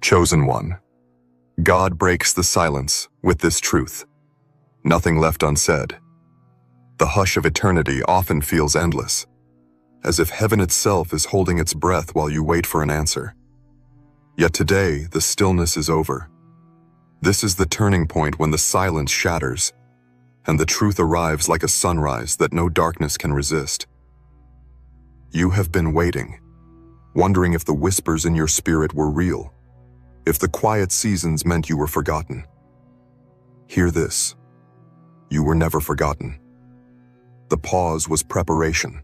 Chosen one. God breaks the silence with this truth. Nothing left unsaid. The hush of eternity often feels endless, as if heaven itself is holding its breath while you wait for an answer. Yet today, the stillness is over. This is the turning point when the silence shatters, and the truth arrives like a sunrise that no darkness can resist. You have been waiting, wondering if the whispers in your spirit were real, if the quiet seasons meant you were forgotten. Hear this. You were never forgotten. The pause was preparation.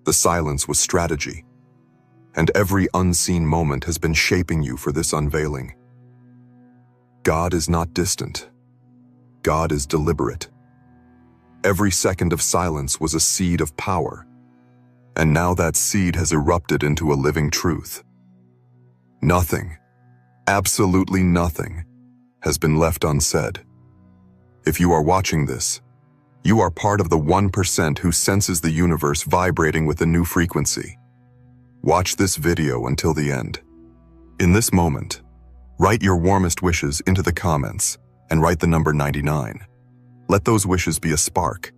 The silence was strategy. And every unseen moment has been shaping you for this unveiling. God is not distant. God is deliberate. Every second of silence was a seed of power, and now that seed has erupted into a living truth. Nothing, absolutely nothing, has been left unsaid. If you are watching this, you are part of the 1% who senses the universe vibrating with a new frequency. Watch this video until the end. In this moment, write your warmest wishes into the comments and write the number 99. Let those wishes be a spark,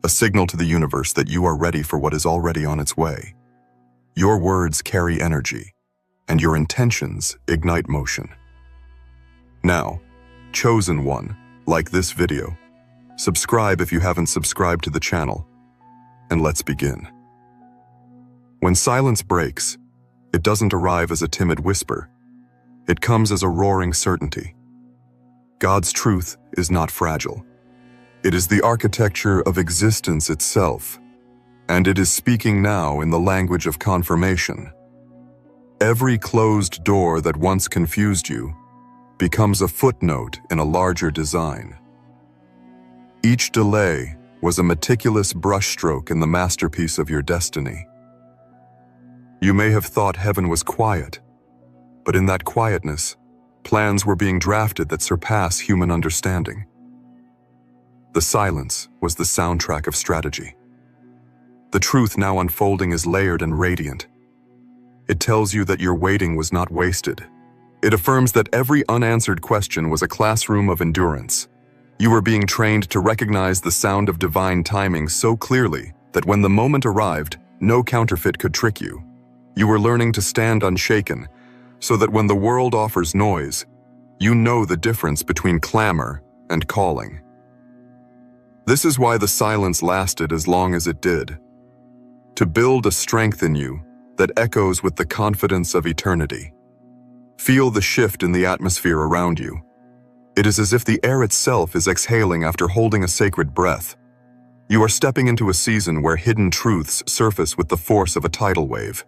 a signal to the universe that you are ready for what is already on its way. Your words carry energy, and your intentions ignite motion. Now, chosen one, like this video. Subscribe if you haven't subscribed to the channel, and let's begin. When silence breaks, it doesn't arrive as a timid whisper. It comes as a roaring certainty. God's truth is not fragile. It is the architecture of existence itself, and it is speaking now in the language of confirmation. Every closed door that once confused you becomes a footnote in a larger design. Each delay was a meticulous brushstroke in the masterpiece of your destiny. You may have thought heaven was quiet, but in that quietness, plans were being drafted that surpass human understanding. The silence was the soundtrack of strategy. The truth now unfolding is layered and radiant. It tells you that your waiting was not wasted. It affirms that every unanswered question was a classroom of endurance. You were being trained to recognize the sound of divine timing so clearly that when the moment arrived, no counterfeit could trick you. You were learning to stand unshaken, so that when the world offers noise, you know the difference between clamor and calling. This is why the silence lasted as long as it did. To build a strength in you that echoes with the confidence of eternity. Feel the shift in the atmosphere around you. It is as if the air itself is exhaling after holding a sacred breath. You are stepping into a season where hidden truths surface with the force of a tidal wave.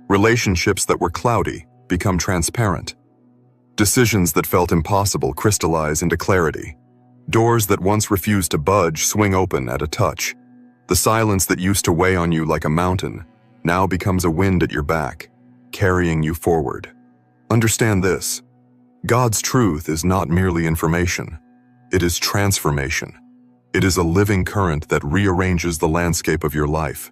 Relationships that were cloudy become transparent. Decisions that felt impossible crystallize into clarity. Doors that once refused to budge swing open at a touch. The silence that used to weigh on you like a mountain now becomes a wind at your back, carrying you forward. Understand this. God's truth is not merely information. It is transformation. It is a living current that rearranges the landscape of your life.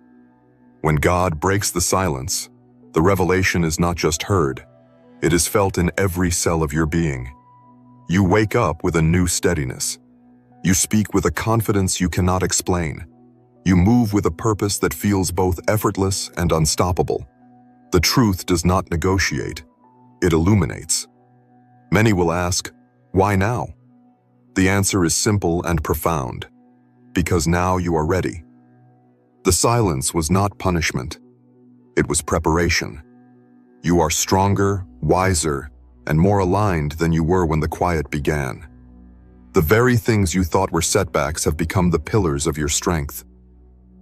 When God breaks the silence, the revelation is not just heard. It is felt in every cell of your being. You wake up with a new steadiness. You speak with a confidence you cannot explain. You move with a purpose that feels both effortless and unstoppable. The truth does not negotiate. It illuminates. Many will ask, why now? The answer is simple and profound. Because now you are ready. The silence was not punishment. It was preparation. You are stronger, wiser, and more aligned than you were when the quiet began. The very things you thought were setbacks have become the pillars of your strength.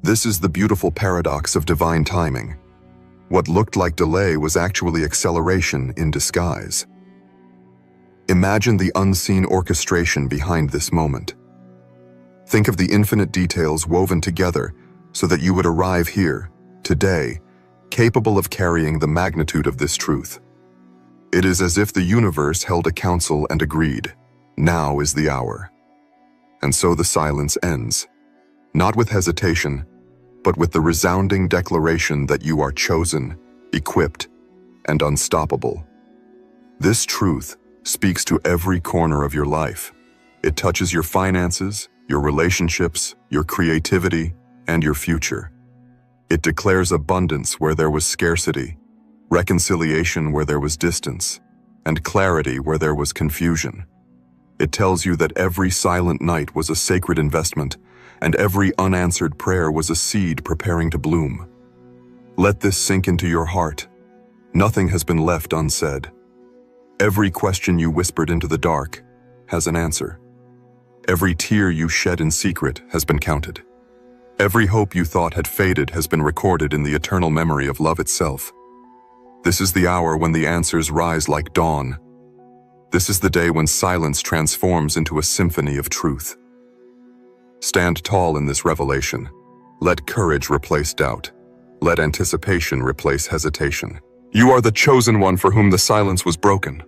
This is the beautiful paradox of divine timing. What looked like delay was actually acceleration in disguise. Imagine the unseen orchestration behind this moment. Think of the infinite details woven together so that you would arrive here, today, capable of carrying the magnitude of this truth. It is as if the universe held a council and agreed, now is the hour. And so the silence ends, not with hesitation, but with the resounding declaration that you are chosen, equipped, and unstoppable. This truth speaks to every corner of your life. It touches your finances, your relationships, your creativity, and your future. It declares abundance where there was scarcity, reconciliation where there was distance, and clarity where there was confusion. It tells you that every silent night was a sacred investment, and every unanswered prayer was a seed preparing to bloom. Let this sink into your heart. Nothing has been left unsaid. Every question you whispered into the dark has an answer. Every tear you shed in secret has been counted. Every hope you thought had faded has been recorded in the eternal memory of love itself. This is the hour when the answers rise like dawn. This is the day when silence transforms into a symphony of truth. Stand tall in this revelation. Let courage replace doubt. Let anticipation replace hesitation. You are the chosen one for whom the silence was broken.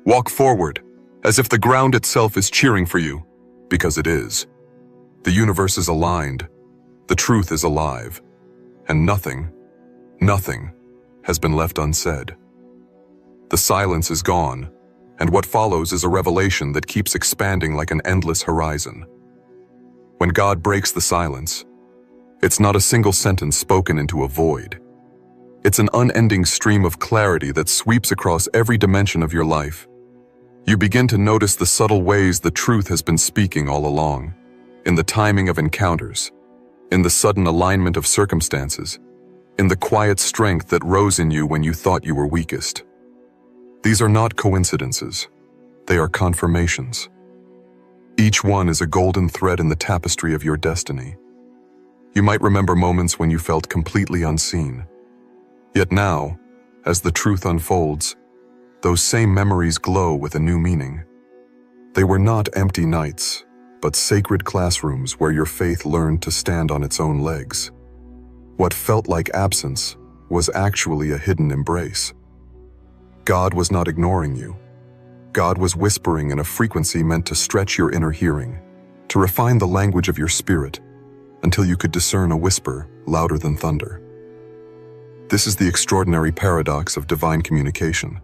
Walk forward, as if the ground itself is cheering for you, because it is. The universe is aligned, the truth is alive, and nothing has been left unsaid. The silence is gone, and what follows is a revelation that keeps expanding like an endless horizon. When God breaks the silence, it's not a single sentence spoken into a void. It's an unending stream of clarity that sweeps across every dimension of your life. You begin to notice the subtle ways the truth has been speaking all along, in the timing of encounters, in the sudden alignment of circumstances, in the quiet strength that rose in you when you thought you were weakest. These are not coincidences. They are confirmations. Each one is a golden thread in the tapestry of your destiny. You might remember moments when you felt completely unseen. Yet now, as the truth unfolds, those same memories glow with a new meaning. They were not empty nights, but sacred classrooms where your faith learned to stand on its own legs. What felt like absence was actually a hidden embrace. God was not ignoring you. God was whispering in a frequency meant to stretch your inner hearing, to refine the language of your spirit, until you could discern a whisper louder than thunder. This is the extraordinary paradox of divine communication.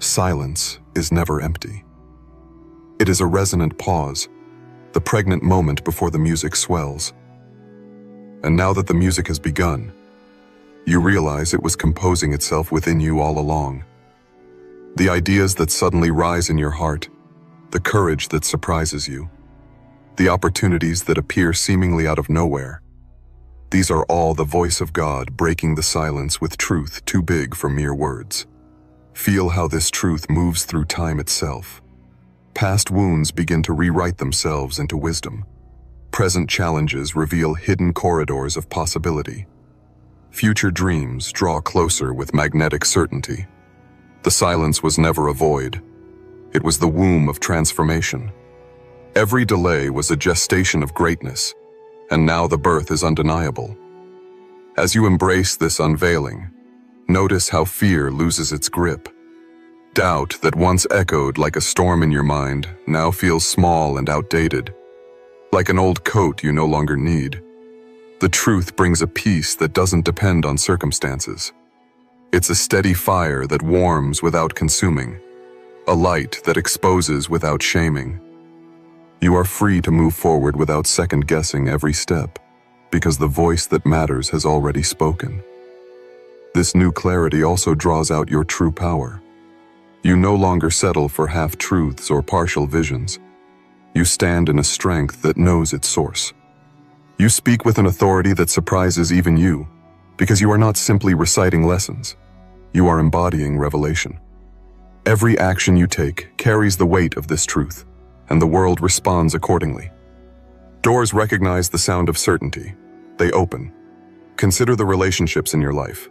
Silence is never empty. It is a resonant pause, the pregnant moment before the music swells. And now that the music has begun, you realize it was composing itself within you all along. The ideas that suddenly rise in your heart, the courage that surprises you, the opportunities that appear seemingly out of nowhere. These are all the voice of God breaking the silence with truth too big for mere words. Feel how this truth moves through time itself. Past wounds begin to rewrite themselves into wisdom. Present challenges reveal hidden corridors of possibility. Future dreams draw closer with magnetic certainty. The silence was never a void. It was the womb of transformation. Every delay was a gestation of greatness, and now the birth is undeniable. As you embrace this unveiling, notice how fear loses its grip. Doubt that once echoed like a storm in your mind now feels small and outdated, like an old coat you no longer need. The truth brings a peace that doesn't depend on circumstances. It's a steady fire that warms without consuming, a light that exposes without shaming. You are free to move forward without second-guessing every step, because the voice that matters has already spoken. This new clarity also draws out your true power. You no longer settle for half-truths or partial visions. You stand in a strength that knows its source. You speak with an authority that surprises even you, because you are not simply reciting lessons. You are embodying revelation. Every action you take carries the weight of this truth, and the world responds accordingly. Doors recognize the sound of certainty. They open. Consider the relationships in your life.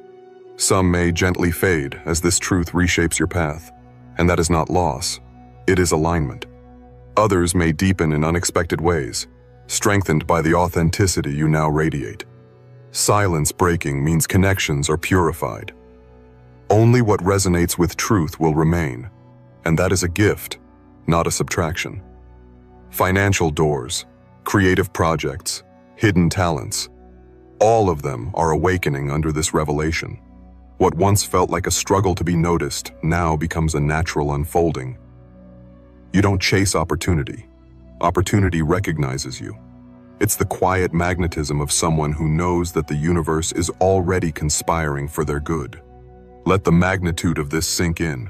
Some may gently fade as this truth reshapes your path, and that is not loss. It is alignment. Others may deepen in unexpected ways, strengthened by the authenticity you now radiate. Silence breaking means connections are purified. Only what resonates with truth will remain, and that is a gift, not a subtraction. Financial doors, creative projects, hidden talents, all of them are awakening under this revelation. What once felt like a struggle to be noticed now becomes a natural unfolding. You don't chase opportunity. Opportunity recognizes you. It's the quiet magnetism of someone who knows that the universe is already conspiring for their good. Let the magnitude of this sink in.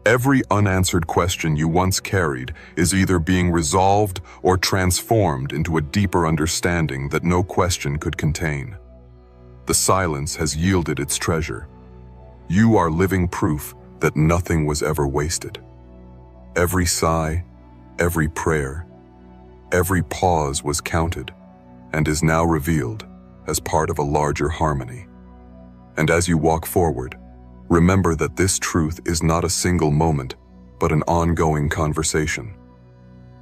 Every unanswered question you once carried is either being resolved or transformed into a deeper understanding that no question could contain. The silence has yielded its treasure. You are living proof that nothing was ever wasted. Every sigh, every prayer, every pause was counted and is now revealed as part of a larger harmony. And as you walk forward, remember that this truth is not a single moment, but an ongoing conversation.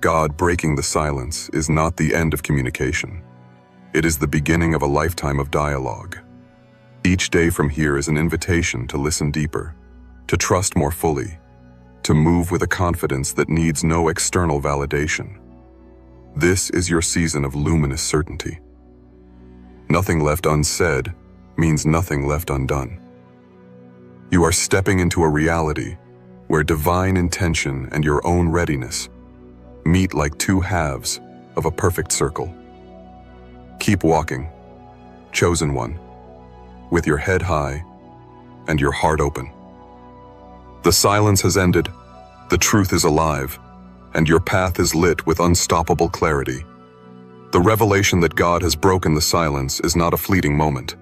God breaking the silence is not the end of communication. It is the beginning of a lifetime of dialogue. Each day from here is an invitation to listen deeper, to trust more fully, to move with a confidence that needs no external validation. This is your season of luminous certainty. Nothing left unsaid means nothing left undone. You are stepping into a reality where divine intention and your own readiness meet like two halves of a perfect circle. Keep walking, chosen one, with your head high and your heart open. The silence has ended, the truth is alive, and your path is lit with unstoppable clarity. The revelation that God has broken the silence is not a fleeting moment.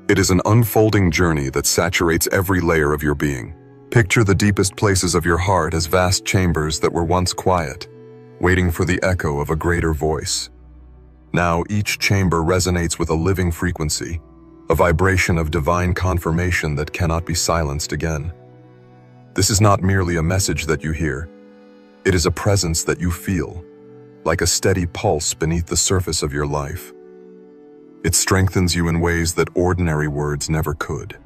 It is an unfolding journey that saturates every layer of your being. Picture the deepest places of your heart as vast chambers that were once quiet, waiting for the echo of a greater voice. Now each chamber resonates with a living frequency, a vibration of divine confirmation that cannot be silenced again. This is not merely a message that you hear. It is a presence that you feel, like a steady pulse beneath the surface of your life. It strengthens you in ways that ordinary words never could.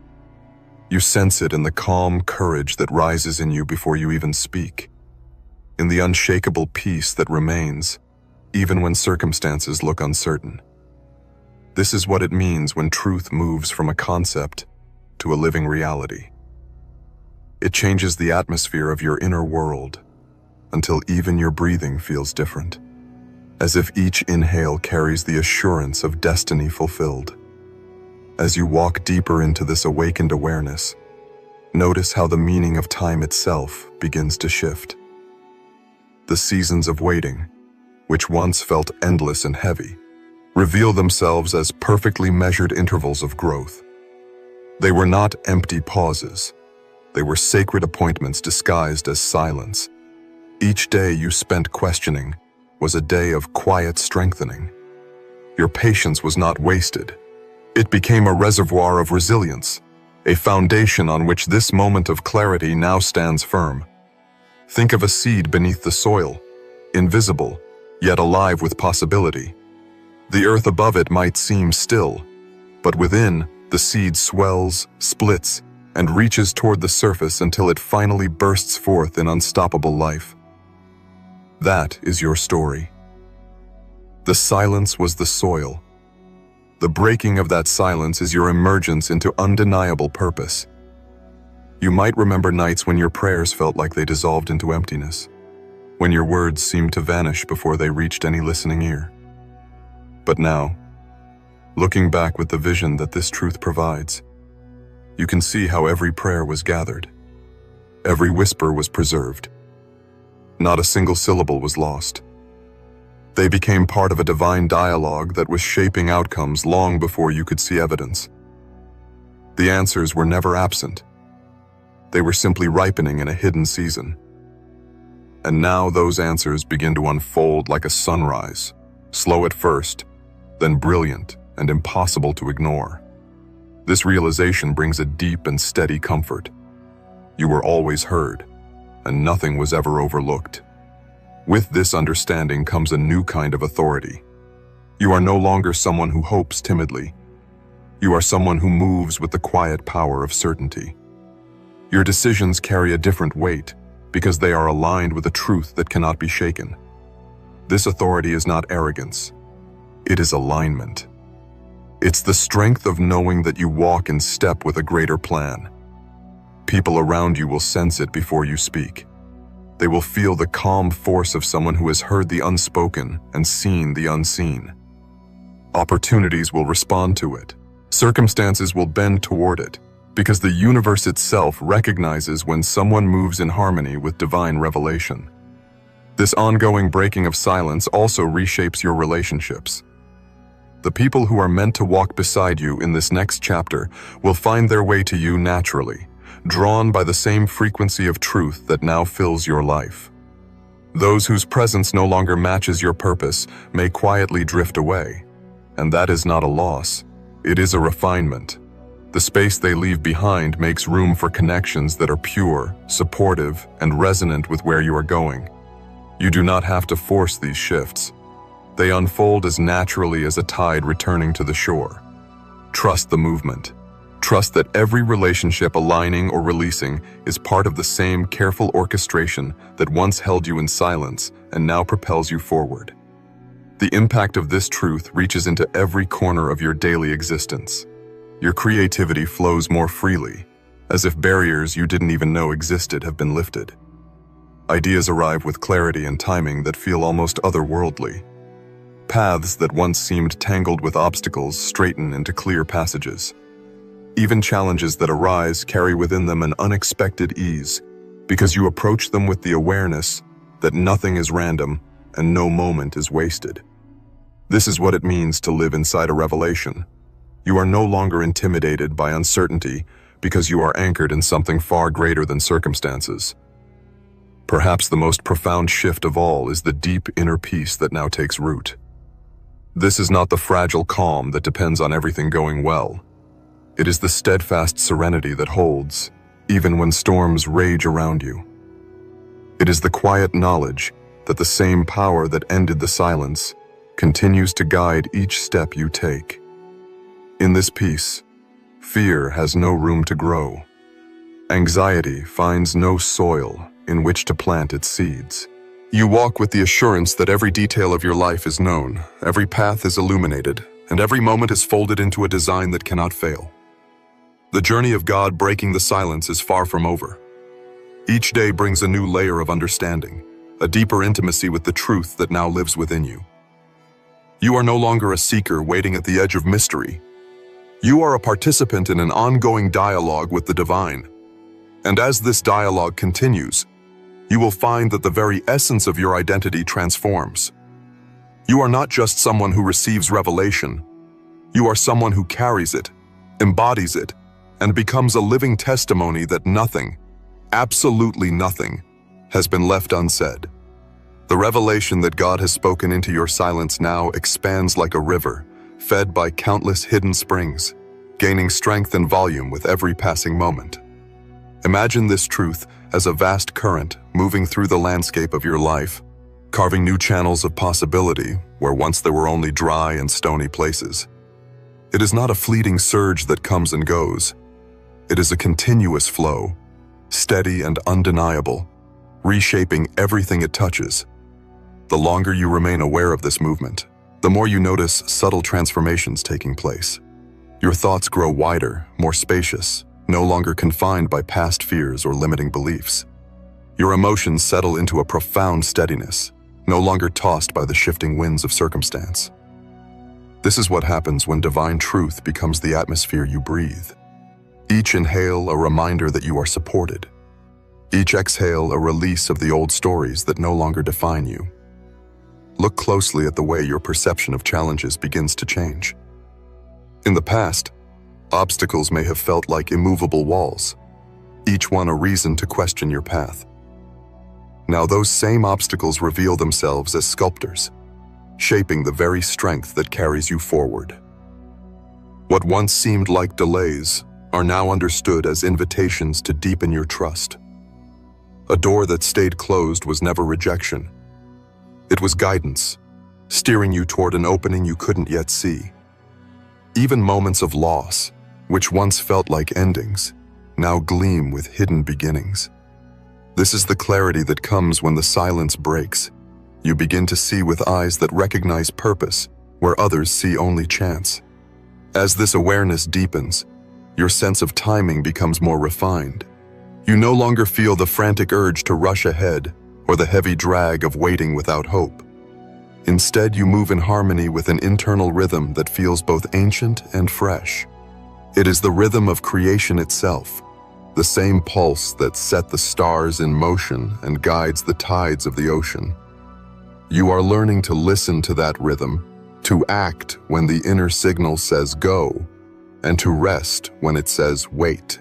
You sense it in the calm courage that rises in you before you even speak, in the unshakable peace that remains, even when circumstances look uncertain. This is what it means when truth moves from a concept to a living reality. It changes the atmosphere of your inner world until even your breathing feels different, as if each inhale carries the assurance of destiny fulfilled. As you walk deeper into this awakened awareness, notice how the meaning of time itself begins to shift. The seasons of waiting, which once felt endless and heavy, reveal themselves as perfectly measured intervals of growth. They were not empty pauses. They were sacred appointments disguised as silence. Each day you spent questioning was a day of quiet strengthening. Your patience was not wasted. It became a reservoir of resilience, a foundation on which this moment of clarity now stands firm. Think of a seed beneath the soil, invisible, yet alive with possibility. The earth above it might seem still, but within, the seed swells, splits, and reaches toward the surface until it finally bursts forth in unstoppable life. That is your story. The silence was the soil. The breaking of that silence is your emergence into undeniable purpose. You might remember nights when your prayers felt like they dissolved into emptiness, when your words seemed to vanish before they reached any listening ear. But now, looking back with the vision that this truth provides, you can see how every prayer was gathered. Every whisper was preserved. Not a single syllable was lost. They became part of a divine dialogue that was shaping outcomes long before you could see evidence. The answers were never absent. They were simply ripening in a hidden season. And now those answers begin to unfold like a sunrise, slow at first, then brilliant and impossible to ignore. This realization brings a deep and steady comfort. You were always heard, and nothing was ever overlooked. With this understanding comes a new kind of authority. You are no longer someone who hopes timidly. You are someone who moves with the quiet power of certainty. Your decisions carry a different weight because they are aligned with a truth that cannot be shaken. This authority is not arrogance. It is alignment. It's the strength of knowing that you walk in step with a greater plan. People around you will sense it before you speak. They will feel the calm force of someone who has heard the unspoken and seen the unseen. Opportunities will respond to it. Circumstances will bend toward it, because the universe itself recognizes when someone moves in harmony with divine revelation. This ongoing breaking of silence also reshapes your relationships. The people who are meant to walk beside you in this next chapter will find their way to you naturally, drawn by the same frequency of truth that now fills your life. Those whose presence no longer matches your purpose may quietly drift away, and that is not a loss. It is a refinement. The space they leave behind makes room for connections that are pure, supportive, and resonant with where you are going. You do not have to force these shifts. They unfold as naturally as a tide returning to the shore. Trust the movement. Trust that every relationship aligning or releasing is part of the same careful orchestration that once held you in silence and now propels you forward. The impact of this truth reaches into every corner of your daily existence. Your creativity flows more freely, as if barriers you didn't even know existed have been lifted. Ideas arrive with clarity and timing that feel almost otherworldly. Paths that once seemed tangled with obstacles straighten into clear passages. Even challenges that arise carry within them an unexpected ease, because you approach them with the awareness that nothing is random and no moment is wasted. This is what it means to live inside a revelation. You are no longer intimidated by uncertainty because you are anchored in something far greater than circumstances. Perhaps the most profound shift of all is the deep inner peace that now takes root. This is not the fragile calm that depends on everything going well. It is the steadfast serenity that holds, even when storms rage around you. It is the quiet knowledge that the same power that ended the silence continues to guide each step you take. In this peace, fear has no room to grow. Anxiety finds no soil in which to plant its seeds. You walk with the assurance that every detail of your life is known, every path is illuminated, and every moment is folded into a design that cannot fail. The journey of God breaking the silence is far from over. Each day brings a new layer of understanding, a deeper intimacy with the truth that now lives within you. You are no longer a seeker waiting at the edge of mystery. You are a participant in an ongoing dialogue with the divine. And as this dialogue continues, you will find that the very essence of your identity transforms. You are not just someone who receives revelation. You are someone who carries it, embodies it, and becomes a living testimony that nothing, absolutely nothing, has been left unsaid. The revelation that God has spoken into your silence now expands like a river, fed by countless hidden springs, gaining strength and volume with every passing moment. Imagine this truth as a vast current moving through the landscape of your life, carving new channels of possibility where once there were only dry and stony places. It is not a fleeting surge that comes and goes. It is a continuous flow, steady and undeniable, reshaping everything it touches. The longer you remain aware of this movement, the more you notice subtle transformations taking place. Your thoughts grow wider, more spacious, no longer confined by past fears or limiting beliefs. Your emotions settle into a profound steadiness, no longer tossed by the shifting winds of circumstance. This is what happens when divine truth becomes the atmosphere you breathe. Each inhale a reminder that you are supported. Each exhale a release of the old stories that no longer define you. Look closely at the way your perception of challenges begins to change. In the past, obstacles may have felt like immovable walls, each one a reason to question your path. Now those same obstacles reveal themselves as sculptors, shaping the very strength that carries you forward. What once seemed like delays are now understood as invitations to deepen your trust. A door that stayed closed was never rejection. It was guidance, steering you toward an opening you couldn't yet see. Even moments of loss, which once felt like endings, now gleam with hidden beginnings. This is the clarity that comes when the silence breaks. You begin to see with eyes that recognize purpose where others see only chance. As this awareness deepens, your sense of timing becomes more refined. You no longer feel the frantic urge to rush ahead or the heavy drag of waiting without hope. Instead, you move in harmony with an internal rhythm that feels both ancient and fresh. It is the rhythm of creation itself, the same pulse that set the stars in motion and guides the tides of the ocean. You are learning to listen to that rhythm, to act when the inner signal says go, and to rest when it says wait.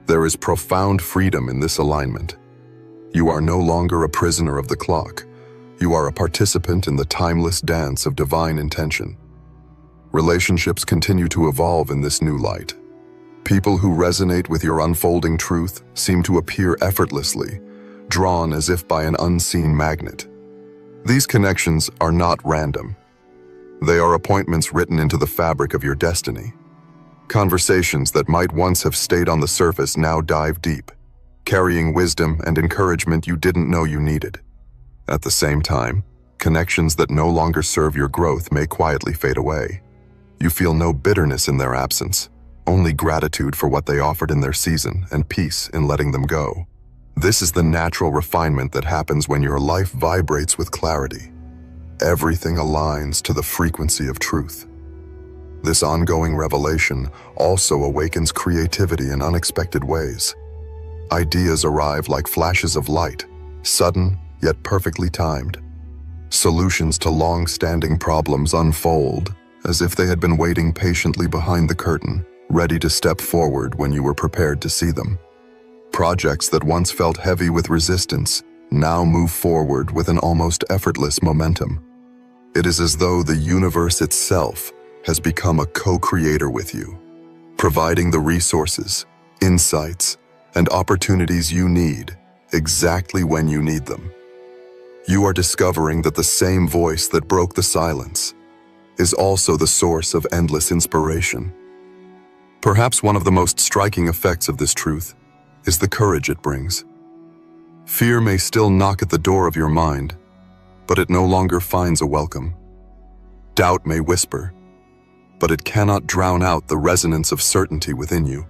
There is profound freedom in this alignment. You are no longer a prisoner of the clock. You are a participant in the timeless dance of divine intention. Relationships continue to evolve in this new light. People who resonate with your unfolding truth seem to appear effortlessly, drawn as if by an unseen magnet. These connections are not random. They are appointments written into the fabric of your destiny. Conversations that might once have stayed on the surface now dive deep, carrying wisdom and encouragement you didn't know you needed. At the same time, connections that no longer serve your growth may quietly fade away. You feel no bitterness in their absence, only gratitude for what they offered in their season and peace in letting them go. This is the natural refinement that happens when your life vibrates with clarity. Everything aligns to the frequency of truth. This ongoing revelation also awakens creativity in unexpected ways. Ideas arrive like flashes of light, sudden yet perfectly timed. Solutions to long-standing problems unfold as if they had been waiting patiently behind the curtain, ready to step forward when you were prepared to see them. Projects that once felt heavy with resistance now move forward with an almost effortless momentum. It is as though the universe itself has become a co-creator with you, providing the resources, insights, and opportunities you need exactly when you need them. You are discovering that the same voice that broke the silence is also the source of endless inspiration. Perhaps one of the most striking effects of this truth is the courage it brings. Fear may still knock at the door of your mind, but it no longer finds a welcome. Doubt may whisper, but it cannot drown out the resonance of certainty within you.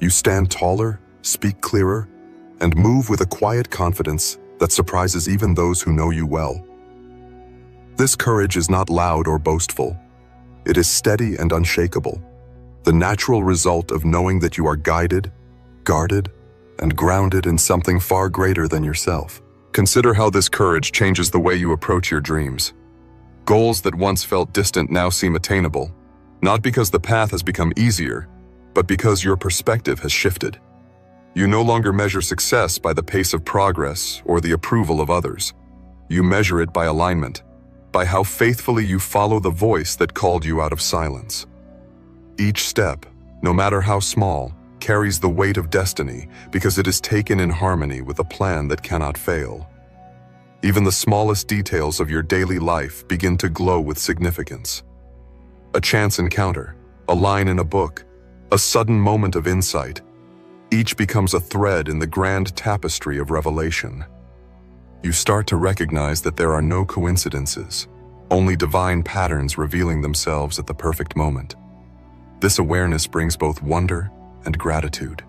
You stand taller, speak clearer, and move with a quiet confidence that surprises even those who know you well. This courage is not loud or boastful. It is steady and unshakable, the natural result of knowing that you are guided, guarded, and grounded in something far greater than yourself. Consider how this courage changes the way you approach your dreams. Goals that once felt distant now seem attainable, not because the path has become easier, but because your perspective has shifted. You no longer measure success by the pace of progress or the approval of others. You measure it by alignment, by how faithfully you follow the voice that called you out of silence. Each step, no matter how small, carries the weight of destiny because it is taken in harmony with a plan that cannot fail. Even the smallest details of your daily life begin to glow with significance. A chance encounter, a line in a book, a sudden moment of insight, each becomes a thread in the grand tapestry of revelation. You start to recognize that there are no coincidences, only divine patterns revealing themselves at the perfect moment. This awareness brings both wonder and gratitude.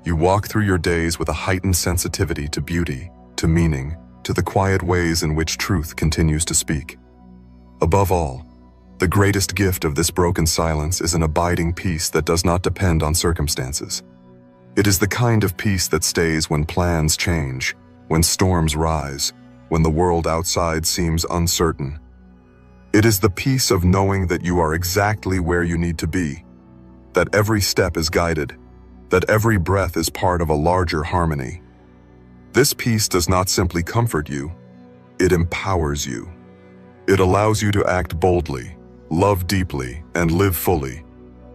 You walk through your days with a heightened sensitivity to beauty, to meaning, to the quiet ways in which truth continues to speak. Above all, the greatest gift of this broken silence is an abiding peace that does not depend on circumstances. It is the kind of peace that stays when plans change, when storms rise, when the world outside seems uncertain. It is the peace of knowing that you are exactly where you need to be, that every step is guided, that every breath is part of a larger harmony. This peace does not simply comfort you, it empowers you. It allows you to act boldly, love deeply, and live fully,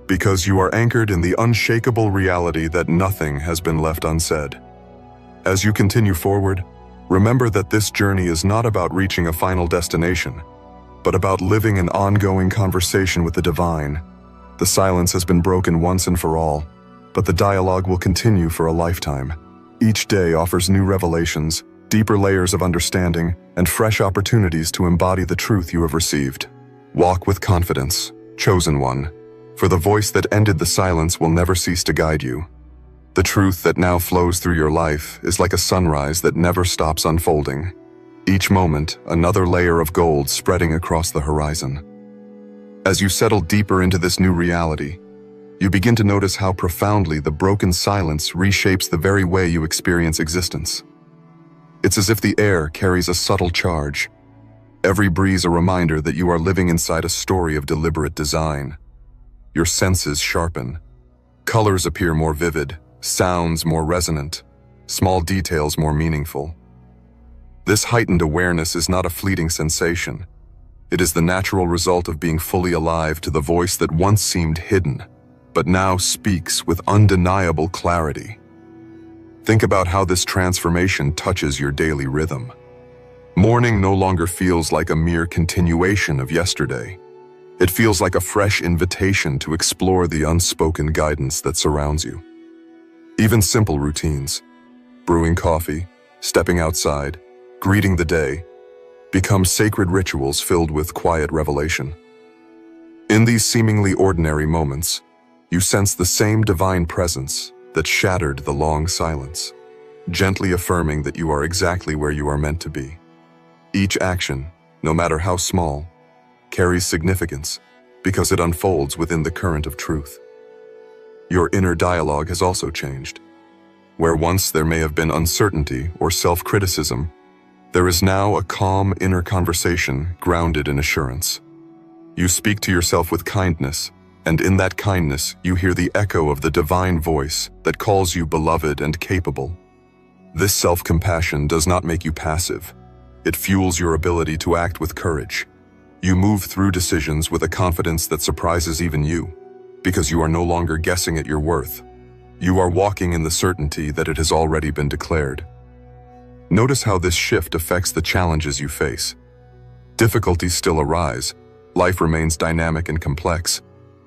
because you are anchored in the unshakable reality that nothing has been left unsaid. As you continue forward, remember that this journey is not about reaching a final destination, but about living an ongoing conversation with the divine. The silence has been broken once and for all, but the dialogue will continue for a lifetime. Each day offers new revelations, deeper layers of understanding, and fresh opportunities to embody the truth you have received. Walk with confidence, Chosen one, for the voice that ended the silence will never cease to guide you. The truth that now flows through your life is like a sunrise that never stops unfolding. Each moment, another layer of gold spreading across the horizon. As you settle deeper into this new reality, you begin to notice how profoundly the broken silence reshapes the very way you experience existence. It's as if the air carries a subtle charge. Every breeze a reminder that you are living inside a story of deliberate design. Your senses sharpen. Colors appear more vivid, sounds more resonant, small details more meaningful. This heightened awareness is not a fleeting sensation. It is the natural result of being fully alive to the voice that once seemed hidden, but now speaks with undeniable clarity. Think about how this transformation touches your daily rhythm. Morning no longer feels like a mere continuation of yesterday. It feels like a fresh invitation to explore the unspoken guidance that surrounds you. Even simple routines, brewing coffee, stepping outside, greeting the day, become sacred rituals filled with quiet revelation. In these seemingly ordinary moments, you sense the same divine presence that shattered the long silence, gently affirming that you are exactly where you are meant to be. Each action, no matter how small, carries significance because it unfolds within the current of truth. Your inner dialogue has also changed. Where once there may have been uncertainty or self-criticism, there is now a calm inner conversation grounded in assurance. You speak to yourself with kindness, and in that kindness you hear the echo of the divine voice that calls you beloved and capable. This self-compassion does not make you passive. It fuels your ability to act with courage. You move through decisions with a confidence that surprises even you, because you are no longer guessing at your worth. You are walking in the certainty that it has already been declared. Notice how this shift affects the challenges you face. Difficulties still arise, life remains dynamic and complex,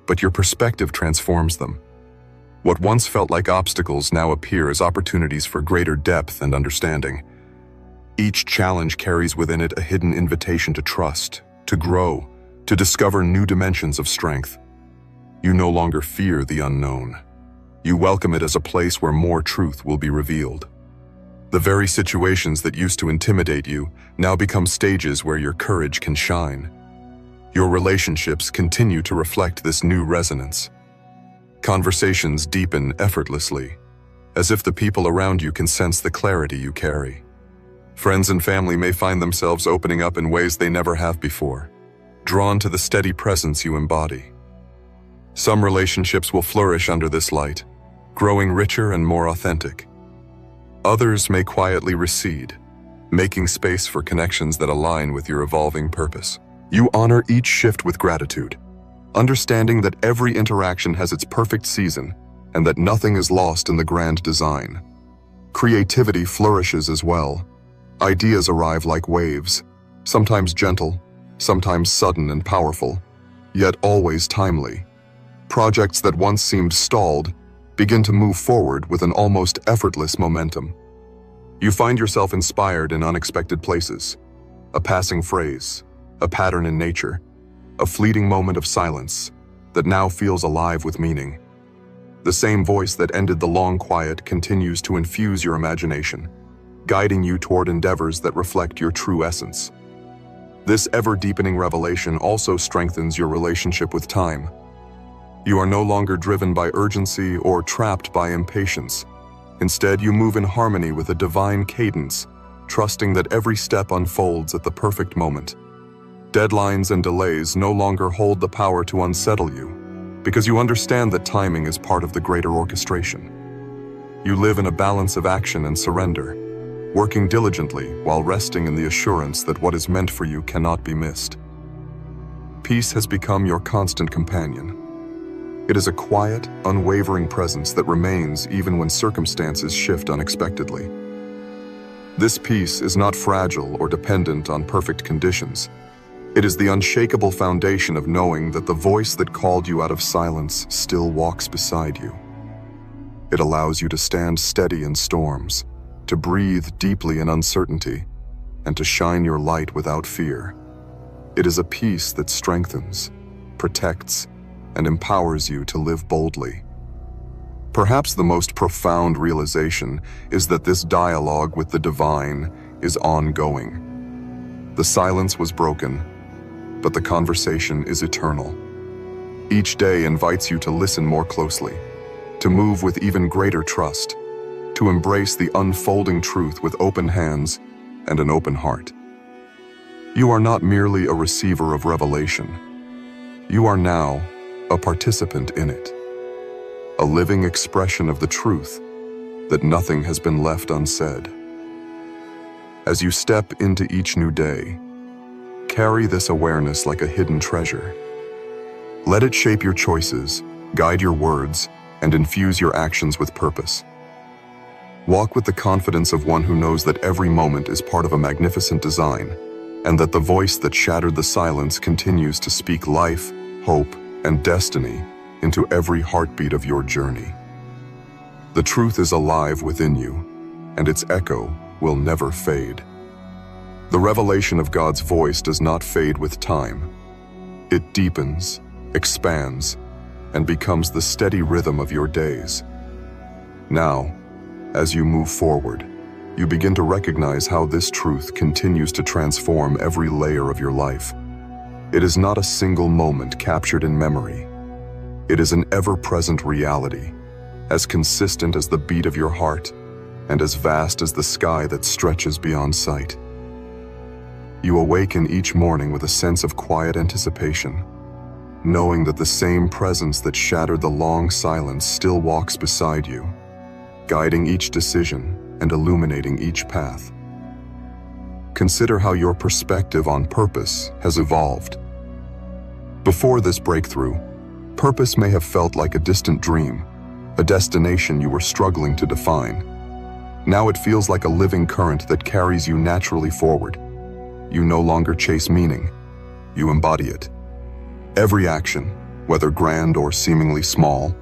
but your perspective transforms them. What once felt like obstacles now appear as opportunities for greater depth and understanding. Each challenge carries within it a hidden invitation to trust, to grow, to discover new dimensions of strength. You no longer fear the unknown. You welcome it as a place where more truth will be revealed. The very situations that used to intimidate you now become stages where your courage can shine. Your relationships continue to reflect this new resonance. Conversations deepen effortlessly, as if the people around you can sense the clarity you carry. Friends and family may find themselves opening up in ways they never have before, drawn to the steady presence you embody. Some relationships will flourish under this light, growing richer and more authentic. Others may quietly recede, making space for connections that align with your evolving purpose. You honor each shift with gratitude, understanding that every interaction has its perfect season and that nothing is lost in the grand design. Creativity flourishes as well. Ideas arrive like waves, sometimes gentle, sometimes sudden and powerful, yet always timely. Projects that once seemed stalled begin to move forward with an almost effortless momentum. You find yourself inspired in unexpected places. A passing phrase, a pattern in nature, a fleeting moment of silence that now feels alive with meaning. The same voice that ended the long quiet continues to infuse your imagination, guiding you toward endeavors that reflect your true essence. This ever-deepening revelation also strengthens your relationship with time. You are no longer driven by urgency or trapped by impatience. Instead, you move in harmony with a divine cadence, trusting that every step unfolds at the perfect moment. Deadlines and delays no longer hold the power to unsettle you, because you understand that timing is part of the greater orchestration. You live in a balance of action and surrender, working diligently while resting in the assurance that what is meant for you cannot be missed. Peace has become your constant companion. It is a quiet, unwavering presence that remains even when circumstances shift unexpectedly. This peace is not fragile or dependent on perfect conditions. It is the unshakable foundation of knowing that the voice that called you out of silence still walks beside you. It allows you to stand steady in storms, to breathe deeply in uncertainty, and to shine your light without fear. It is a peace that strengthens, protects, and empowers you to live boldly. Perhaps the most profound realization is that this dialogue with the divine is ongoing. The silence was broken, but the conversation is eternal. Each day invites you to listen more closely, to move with even greater trust, to embrace the unfolding truth with open hands and an open heart. You are not merely a receiver of revelation. You are now a participant in it, a living expression of the truth that nothing has been left unsaid. As you step into each new day, carry this awareness like a hidden treasure. Let it shape your choices, guide your words, and infuse your actions with purpose. Walk with the confidence of one who knows that every moment is part of a magnificent design, and that the voice that shattered the silence continues to speak life, hope, and destiny into every heartbeat of your journey. The truth is alive within you, and its echo will never fade. The revelation of God's voice does not fade with time. It deepens, expands, and becomes the steady rhythm of your days. Now, as you move forward, you begin to recognize how this truth continues to transform every layer of your life. It is not a single moment captured in memory. It is an ever-present reality, as consistent as the beat of your heart and as vast as the sky that stretches beyond sight. You awaken each morning with a sense of quiet anticipation, knowing that the same presence that shattered the long silence still walks beside you, guiding each decision and illuminating each path. Consider how your perspective on purpose has evolved. Before this breakthrough, purpose may have felt like a distant dream, a destination you were struggling to define. Now it feels like a living current that carries you naturally forward. You no longer chase meaning, you embody it. Every action, whether grand or seemingly small,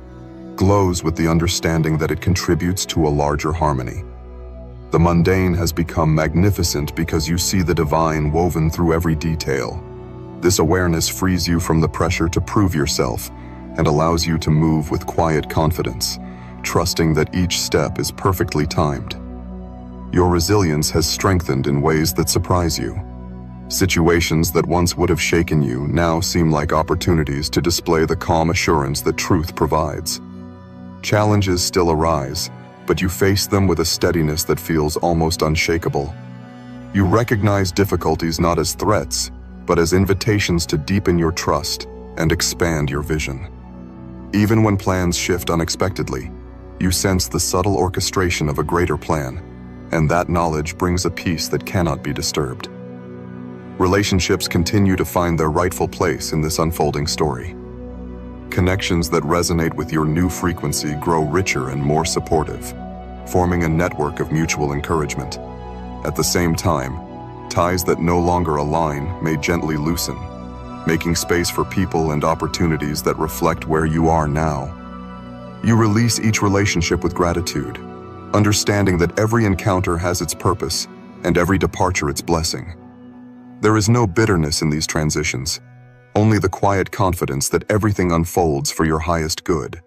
glows with the understanding that it contributes to a larger harmony. The mundane has become magnificent because you see the divine woven through every detail. This awareness frees you from the pressure to prove yourself and allows you to move with quiet confidence, trusting that each step is perfectly timed. Your resilience has strengthened in ways that surprise you. Situations that once would have shaken you now seem like opportunities to display the calm assurance that truth provides. Challenges still arise, but you face them with a steadiness that feels almost unshakable. You recognize difficulties not as threats, but as invitations to deepen your trust and expand your vision. Even when plans shift unexpectedly, you sense the subtle orchestration of a greater plan, and that knowledge brings a peace that cannot be disturbed. Relationships continue to find their rightful place in this unfolding story. Connections that resonate with your new frequency grow richer and more supportive, forming a network of mutual encouragement. At the same time, ties that no longer align may gently loosen, making space for people and opportunities that reflect where you are now. You release each relationship with gratitude, understanding that every encounter has its purpose and every departure its blessing. There is no bitterness in these transitions, only the quiet confidence that everything unfolds for your highest good.